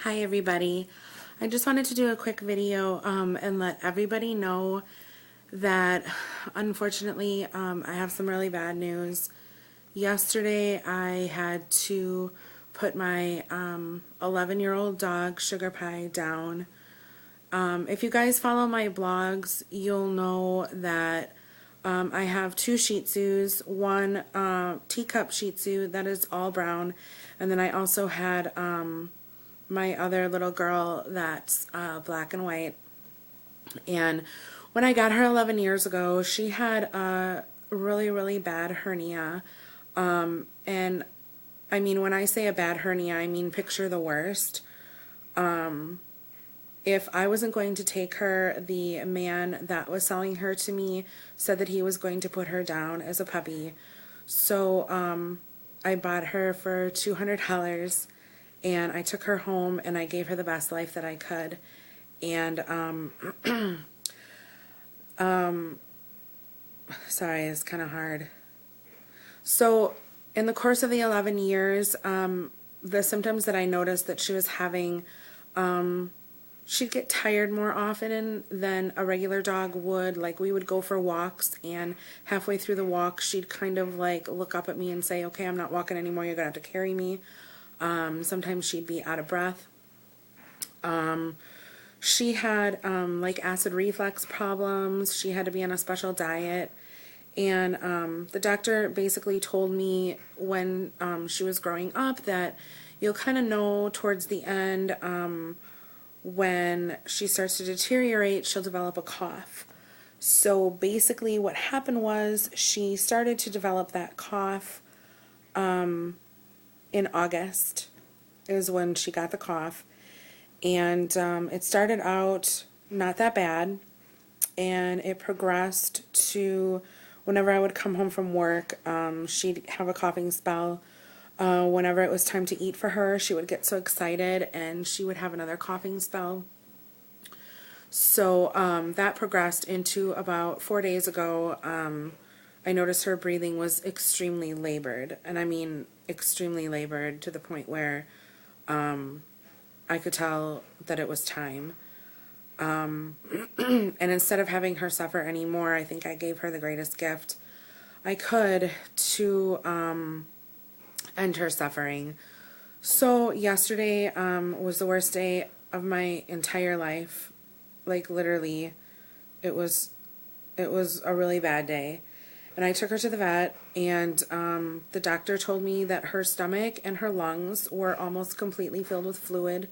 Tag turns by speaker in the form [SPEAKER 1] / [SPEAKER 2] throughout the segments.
[SPEAKER 1] Hi everybody. I just wanted to do a quick video and let everybody know that unfortunately I have some really bad news. Yesterday I had to put my 11-year-old dog Sugar Pie down. If you guys follow my blogs, you'll know that I have two Shih Tzus, one teacup Shih Tzu that is all brown, and then I also had my other little girl that's black and white. And when I got her 11 years ago, she had a really bad hernia. And I mean, when I say a bad hernia, I mean picture the worst. If I wasn't going to take her, the man that was selling her to me said that he was going to put her down as a puppy. So I bought her for $200. And I took her home and I gave her the best life that I could. And, sorry, it's kind of hard. So in the course of the 11 years, the symptoms that I noticed that she was having, she'd get tired more often than a regular dog would. Like, we would go for walks, and halfway through the walk, she'd kind of like look up at me and say, okay, I'm not walking anymore, you're gonna have to carry me. Sometimes she'd be out of breath. She had like acid reflux problems. She had to be on a special diet. And the doctor basically told me when she was growing up that you'll kind of know towards the end when she starts to deteriorate, she'll develop a cough. So basically what happened was she started to develop that cough in August is when she got the cough. And it started out not that bad, and it progressed to whenever I would come home from work, she'd have a coughing spell. Whenever it was time to eat for her, she would get so excited and she would have another coughing spell. So that progressed into about 4 days ago. I noticed her breathing was extremely labored, and I mean extremely labored to the point where I could tell that it was time. And instead of having her suffer anymore, I think I gave her the greatest gift I could to end her suffering. So yesterday was the worst day of my entire life. Like, literally, it was a really bad day. And I took her to the vet, and the doctor told me that her stomach and her lungs were almost completely filled with fluid.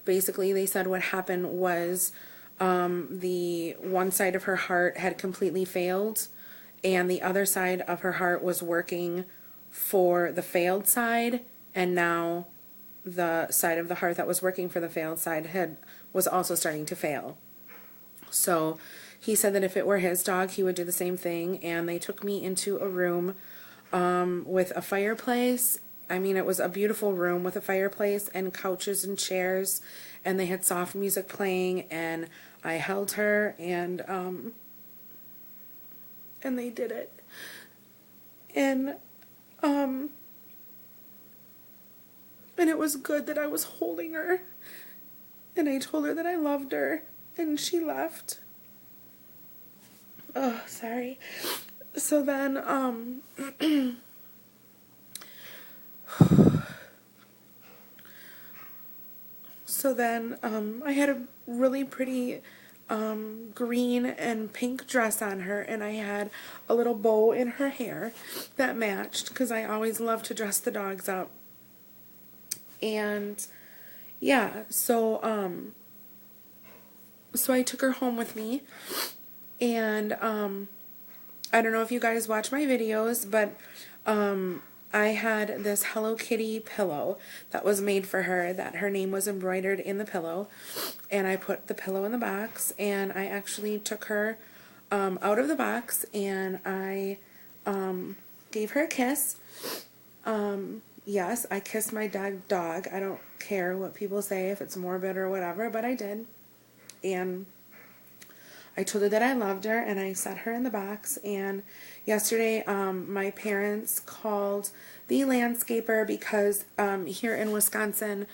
[SPEAKER 1] Basically, they said what happened was the one side of her heart had completely failed, and the other side of her heart was working for the failed side, and now the side of the heart that was working for the failed side was also starting to fail. So he said that if it were his dog, he would do the same thing, and they took me into a room with a fireplace. I mean, it was a beautiful room with a fireplace and couches and chairs, and they had soft music playing, and I held her, and they did it. And it was good that I was holding her, and I told her that I loved her, and she left. Oh, sorry. So then, I had a really pretty green and pink dress on her, and I had a little bow in her hair that matched, because I always love to dress the dogs up. And yeah, so I took her home with me, and I don't know if you guys watch my videos, but I had this Hello Kitty pillow that was made for her, that her name was embroidered in the pillow, and I put the pillow in the box, and I actually took her out of the box, and I gave her a kiss. Yes, I kissed my dog. I don't care what people say, if it's morbid or whatever, but I did. And I told her that I loved her, and I set her in the box. And yesterday, my parents called the landscaper because here in Wisconsin,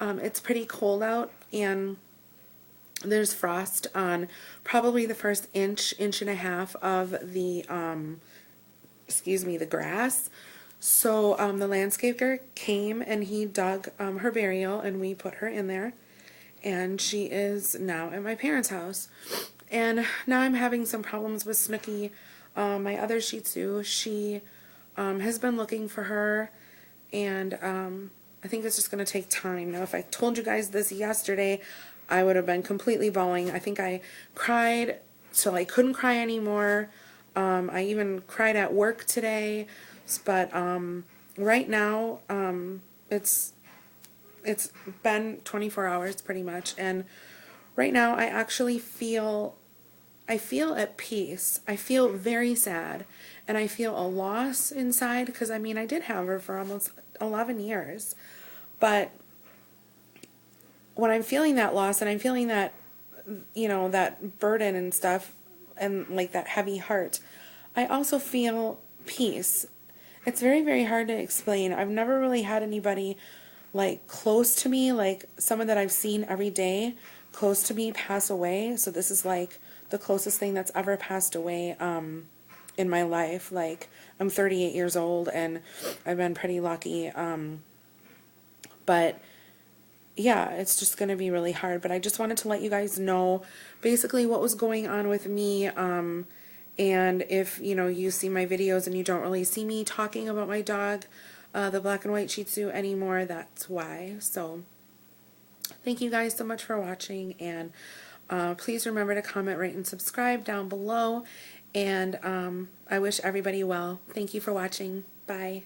[SPEAKER 1] it's pretty cold out, and there's frost on probably the first inch and a half of the, the grass. So the landscaper came and he dug her burial, and we put her in there. And she is now at my parents' house. And now I'm having some problems with Snooki. My other Shih Tzu, she has been looking for her, and I think it's just going to take time. Now, if I told you guys this yesterday, I would have been completely bawling. I think I cried till I couldn't cry anymore. I even cried at work today, but right now it's been 24 hours pretty much, and right now I actually feel at peace. I feel very sad, and I feel a loss inside, because I mean, I did have her for almost 11 years, but when I'm feeling that loss and I'm feeling that, that burden and stuff, and like that heavy heart, I also feel peace. It's very, very hard to explain. I've never really had anybody like close to me, like someone that I've seen every day close to me, pass away. So this is like the closest thing that's ever passed away in my life. Like, I'm 38 years old, and I've been pretty lucky. But yeah, it's just going to be really hard. But I just wanted to let you guys know basically what was going on with me. And if, you see my videos and you don't really see me talking about my dog, the black and white Shih Tzu, anymore, that's why. So thank you guys so much for watching, and please remember to comment, rate, and subscribe down below. And I wish everybody well. Thank you for watching. Bye.